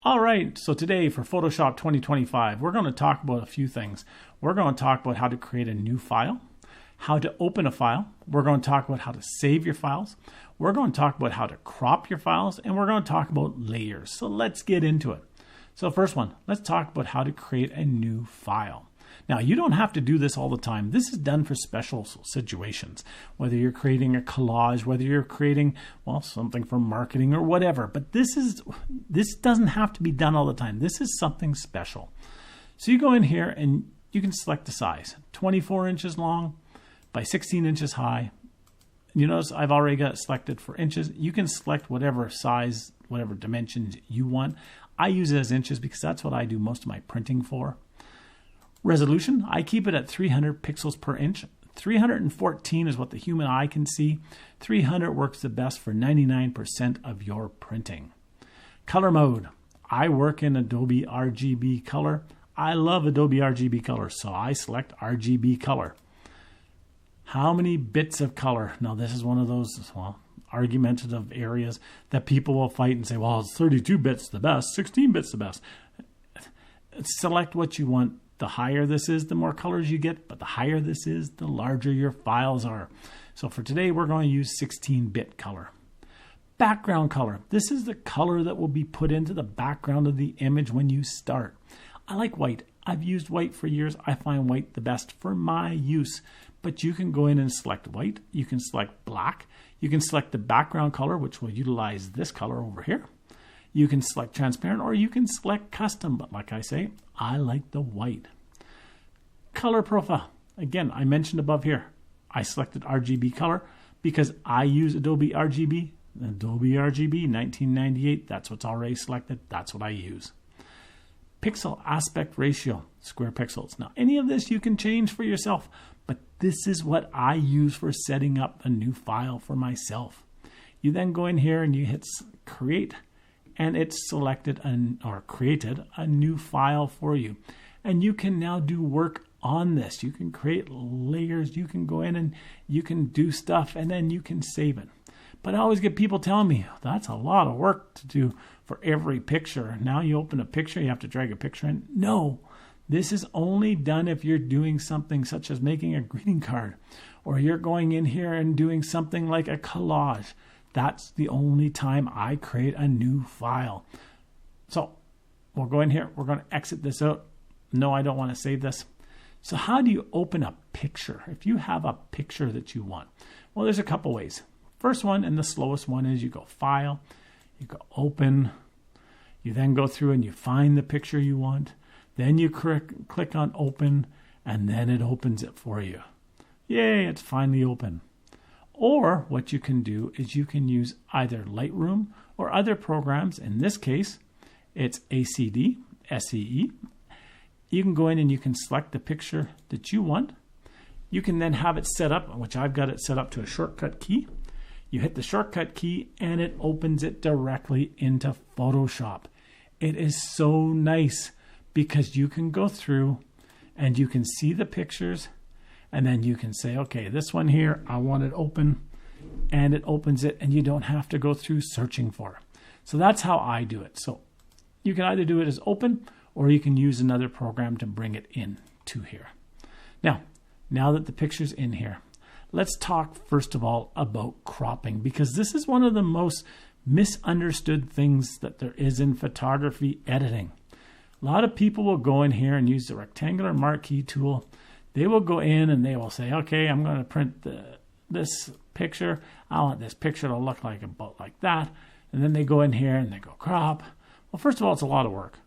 All right, so today for Photoshop 2025, we're going to talk about a few things. We're going to talk about how to create a new file, how to open a file. We're going to talk about how to save your files. We're going to talk about how to crop your files, and we're going to talk about layers. So let's get into it. So first one, let's talk about how to create a new file. Now, you don't have to do this all the time. This is done for special situations, whether you're creating a collage, whether you're creating, well, something for marketing or whatever. But this doesn't have to be done all the time. This is something special. So you go in here and you can select the size, 24 inches long by 16 inches high. You notice I've already got it selected for inches. You can select whatever size, whatever dimensions you want. I use it as inches because that's what I do most of my printing for. Resolution, I keep it at 300 pixels per inch. 314 is what the human eye can see. 300 works the best for 99% of your printing. Color mode, I work in Adobe RGB color. I love Adobe RGB color, so I select RGB color. How many bits of color? Now this is one of those, well, argumentative areas that people will fight and say, well, it's 32 bits the best, 16 bits the best. Select what you want. The higher this is, the more colors you get, but the higher this is, the larger your files are. So for today, we're going to use 16-bit color. Background color. This is the color that will be put into the background of the image when you start. I like white. I've used white for years. I find white the best for my use. But you can go in and select white. You can select black. You can select the background color, which will utilize this color over here. You can select transparent or you can select custom, but like I say, I like the white. Color profile. Again, I mentioned above here, I selected RGB color because I use Adobe RGB. Adobe RGB 1998, that's what's already selected. That's what I use. Pixel aspect ratio, square pixels. Now, any of this you can change for yourself, but this is what I use for setting up a new file for myself. You then go in here and you hit create, and it's selected or created a new file for you. And you can now do work on this. You can create layers. You can go in and you can do stuff and then you can save it. But I always get people telling me, that's a lot of work to do for every picture. Now you open a picture, you have to drag a picture in. No, this is only done if you're doing something such as making a greeting card, or you're going in here and doing something like a collage. That's the only time I create a new file. So we'll go in here. We're going to exit this out. No, I don't want to save this. So how do you open a picture? If you have a picture that you want, well, there's a couple ways. First one and the slowest one is you go File, you go Open. You then go through and you find the picture you want. Then you click on Open, and then it opens it for you. Yay, it's finally open. Or what you can do is you can use either Lightroom or other programs. In this case, it's ACD, SEE. You can go in and you can select the picture that you want. You can then have it set up, which I've got it set up to a shortcut key. You hit the shortcut key and it opens it directly into Photoshop. It is so nice because you can go through and you can see the pictures. And then you can say, okay, this one here, I want it open, and it opens it, and you don't have to go through searching for it. So that's how I do it. So you can either do it as open, or you can use another program to bring it in to here. Now that the picture's in here, let's talk first of all about cropping, because this is one of the most misunderstood things that there is in photography editing. A lot of people will go in here and use the rectangular marquee tool. They will go in and they will say, okay, I'm going to print this picture. I want this picture to look like about like that. And then they go in here and they go crop. Well, first of all, it's a lot of work.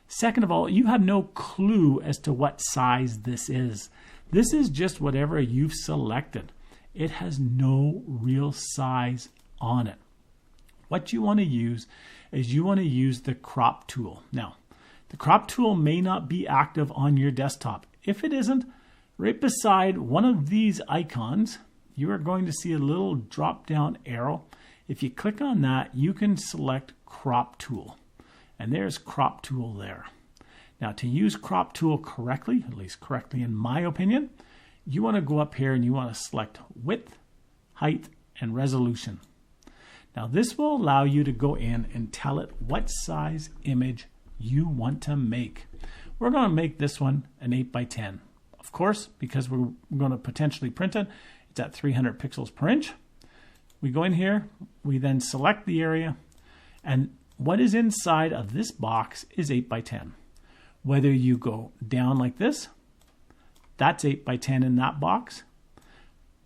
Second of all, you have no clue as to what size this is. This is just whatever you've selected. It has no real size on it. What you want to use is you want to use the crop tool. Now, the crop tool may not be active on your desktop. If it isn't, right beside one of these icons, you are going to see a little drop-down arrow. If you click on that, you can select Crop Tool. And there's Crop Tool there. Now, to use Crop Tool correctly, at least correctly in my opinion, you want to go up here and you want to select Width, Height, and Resolution. Now this will allow you to go in and tell it what size image you want to make. We're going to make this one an 8 by 10. Of course, because we're going to potentially print it, it's at 300 pixels per inch. We go in here, we then select the area, and what is inside of this box is 8 by 10. Whether you go down like this, that's 8 by 10 in that box.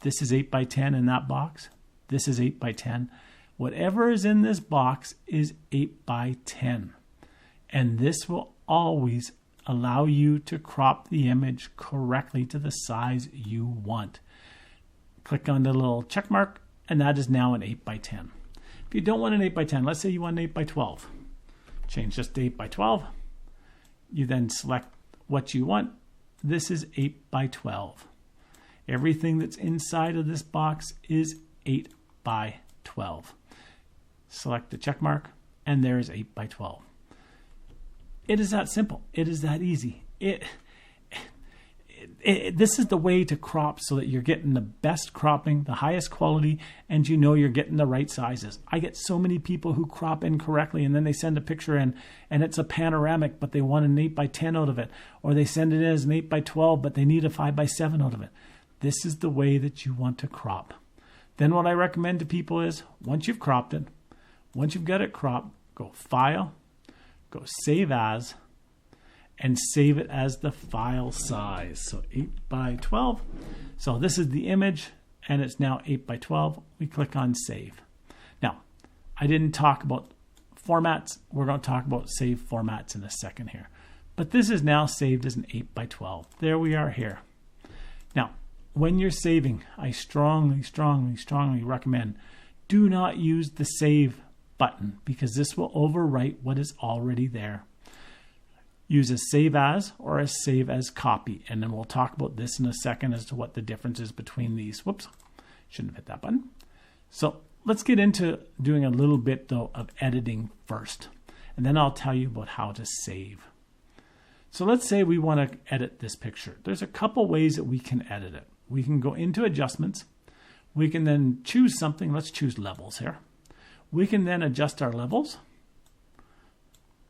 This is 8 by 10 in that box. This is 8 by 10. Whatever is in this box is 8 by 10. And this will always allow you to crop the image correctly to the size you want. Click on the little check mark, and that is now an 8 by 10. If you don't want an 8 by 10, let's say you want an 8 by 12. Change this to 8 by 12. You then select what you want. This is 8 by 12. Everything that's inside of this box is 8 by 12. Select the check mark, and there is 8 by 12. It is that simple. It is that easy. This is the way to crop so that you're getting the best cropping, the highest quality, and you know you're getting the right sizes. I get so many people who crop incorrectly, and then they send a picture in and it's a panoramic, but they want an 8 by 10 out of it. Or they send it in as an 8 by 12, but they need a 5 by 7 out of it. This is the way that you want to crop. Then what I recommend to people is, once you've cropped it, once you've got it cropped, go File, go Save As, and save it as the file size. So 8 by 12. So this is the image, and it's now 8 by 12. We click on Save. Now, I didn't talk about formats. We're going to talk about save formats in a second here. But this is now saved as an 8 by 12. There we are here. Now, when you're saving, I strongly, strongly, strongly recommend do not use the Save button, because this will overwrite what is already there. Use a Save As or a Save As Copy, and then we'll talk about this in a second as to what the difference is between these. Whoops, shouldn't have hit that button. So let's get into doing a little bit though of editing first, and then I'll tell you about how to save. So let's say we want to edit this picture. There's a couple ways that we can edit it. We can go into Adjustments. We can then choose something. Let's choose Levels here. We can then adjust our levels.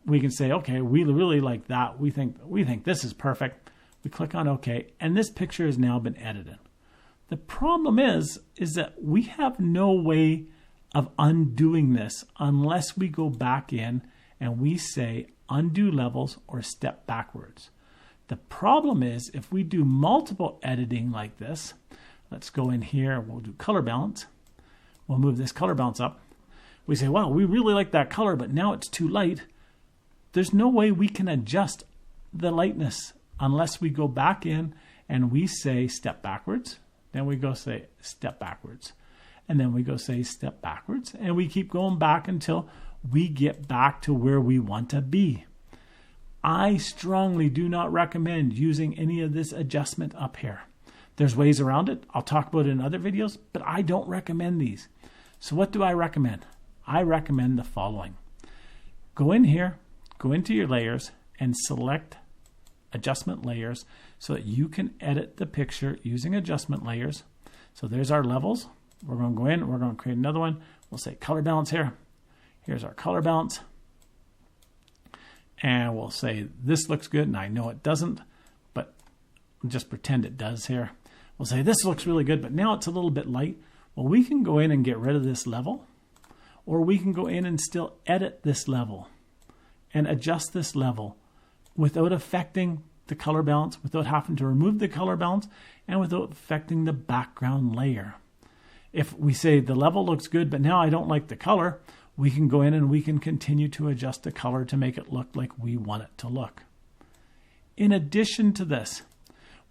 We can say, okay, we really like that. We think this is perfect. We click on OK, and this picture has now been edited. The problem is that we have no way of undoing this unless we go back in and we say Undo Levels or Step Backwards. The problem is if we do multiple editing like this, let's go in here, we'll do Color Balance. We'll move this color balance up. We say, wow, we really like that color, but now it's too light. There's no way we can adjust the lightness unless we go back in and we say Step Backwards. Then we go say Step Backwards. And then we go say Step Backwards. And we keep going back until we get back to where we want to be. I strongly do not recommend using any of this adjustment up here. There's ways around it. I'll talk about it in other videos, but I don't recommend these. So what do I recommend? I recommend the following. Go in here, go into your layers, and select Adjustment Layers so that you can edit the picture using adjustment layers. So there's our levels. We're going to go in, we're going to create another one. We'll say Color Balance here. Here's our color balance. And we'll say this looks good, and I know it doesn't, but just pretend it does here. We'll say this looks really good, but now it's a little bit light. Well, we can go in and get rid of this level, or we can go in and still edit this level and adjust this level without affecting the color balance, without having to remove the color balance, and without affecting the background layer. If we say the level looks good, but now I don't like the color, we can go in and we can continue to adjust the color to make it look like we want it to look. In addition to this,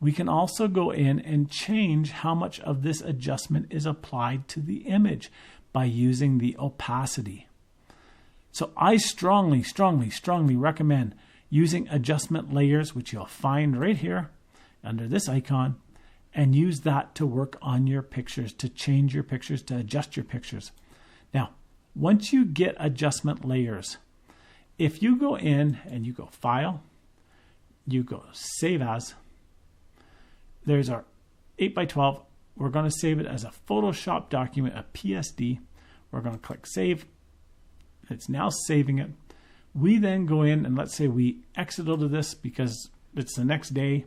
we can also go in and change how much of this adjustment is applied to the image by using the opacity. So I strongly, strongly, strongly recommend using adjustment layers, which you'll find right here under this icon, and use that to work on your pictures, to change your pictures, to adjust your pictures. Now, once you get adjustment layers, if you go in and you go File, you go Save As, there's our 8 by 12. We're going to save it as a Photoshop document, a PSD. We're going to click save. It's now saving it. We then go in and let's say we exit out of this because it's the next day.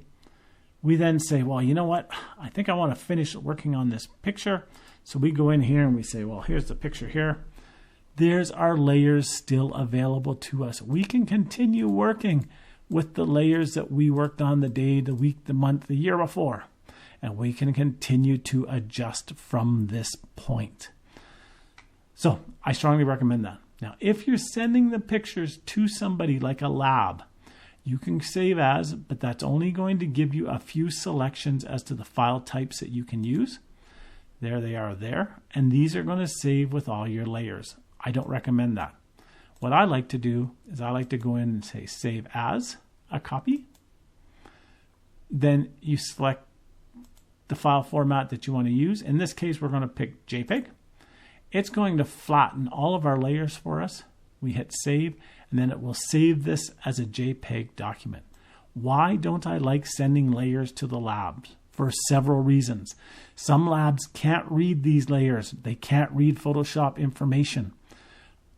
We then say, well, you know what? I think I want to finish working on this picture. So we go in here and we say, well, here's the picture here. There's our layers still available to us. We can continue working with the layers that we worked on the day, the week, the month, the year before. And we can continue to adjust from this point. So I strongly recommend that. Now, if you're sending the pictures to somebody like a lab, you can save as, but that's only going to give you a few selections as to the file types that you can use. There they are there. And these are going to save with all your layers. I don't recommend that. What I like to do is I like to go in and say save as a copy. Then you select the file format that you want to use. In this case, we're going to pick JPEG. It's going to flatten all of our layers for us. We hit save, and then it will save this as a JPEG document. Why don't I like sending layers to the labs? For several reasons. Some labs can't read these layers. They can't read Photoshop information.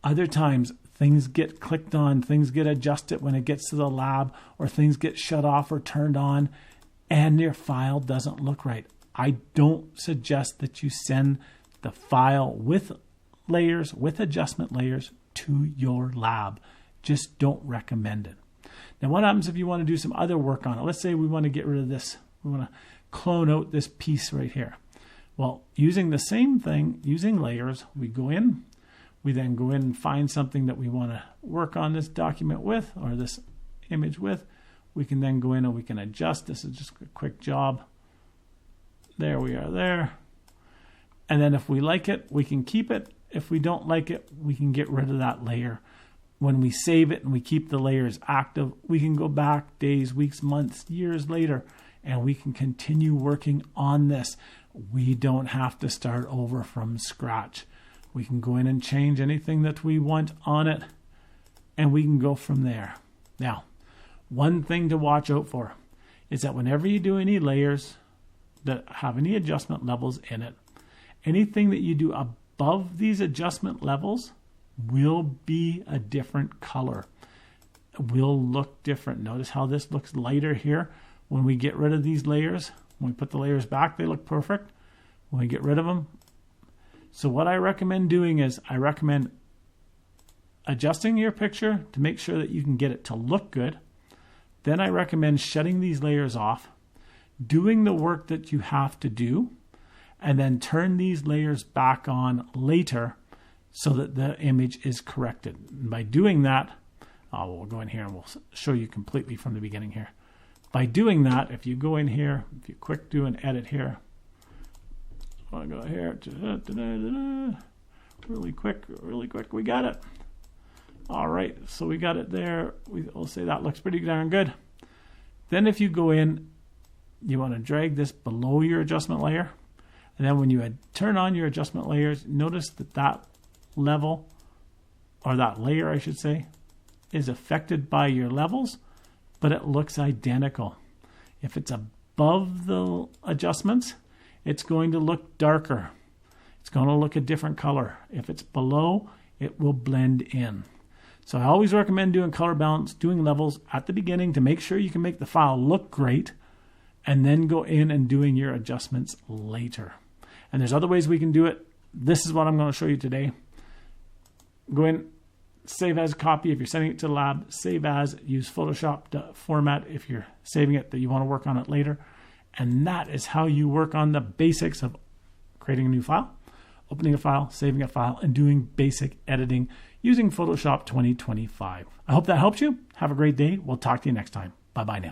Other times, things get clicked on, things get adjusted when it gets to the lab, or things get shut off or turned on, and your file doesn't look right. I don't suggest that you send the file with layers, with adjustment layers, to your lab. Just don't recommend it. Now, what happens if you want to do some other work on it? Let's say we want to get rid of this. We want to clone out this piece right here. Well, using the same thing, using layers, we go in. We then go in and find something that we want to work on this document with, or this image with. We can then go in and we can adjust. This is just a quick job. There we are there. And then if we like it, we can keep it. If we don't like it, we can get rid of that layer. When we save it and we keep the layers active, we can go back days, weeks, months, years later, and we can continue working on this. We don't have to start over from scratch. We can go in and change anything that we want on it, and we can go from there. Now, one thing to watch out for is that whenever you do any layers that have any adjustment levels in it, anything that you do above these adjustment levels will be a different color. It will look different. Notice how this looks lighter here. When we get rid of these layers, when we put the layers back, they look perfect. When we get rid of them. So what I recommend doing is I recommend adjusting your picture to make sure that you can get it to look good. Then I recommend shutting these layers off, doing the work that you have to do, and then turn these layers back on later so that the image is corrected. And by doing that, we'll go in here and we'll show you completely from the beginning here. By doing that, if you go in here, if you quick do an edit here, I want to go here, really quick, we got it. All right, so we got it there. We'll say that looks pretty darn good. Then if you go in, you want to drag this below your adjustment layer. And then when you turn on your adjustment layers, notice that that level, or that layer I should say, is affected by your levels, but it looks identical. If it's above the adjustments, it's going to look darker. It's going to look a different color. If it's below, it will blend in. So I always recommend doing color balance, doing levels at the beginning to make sure you can make the file look great, and then go in and doing your adjustments later. And there's other ways we can do it. This is what I'm going to show you today. Go in, save as a copy if you're sending it to the lab, save as, use Photoshop format if you're saving it that you want to work on it later. And that is how you work on the basics of creating a new file, opening a file, saving a file, and doing basic editing using Photoshop 2025. I hope that helps you. Have a great day. We'll talk to you next time. Bye-bye now.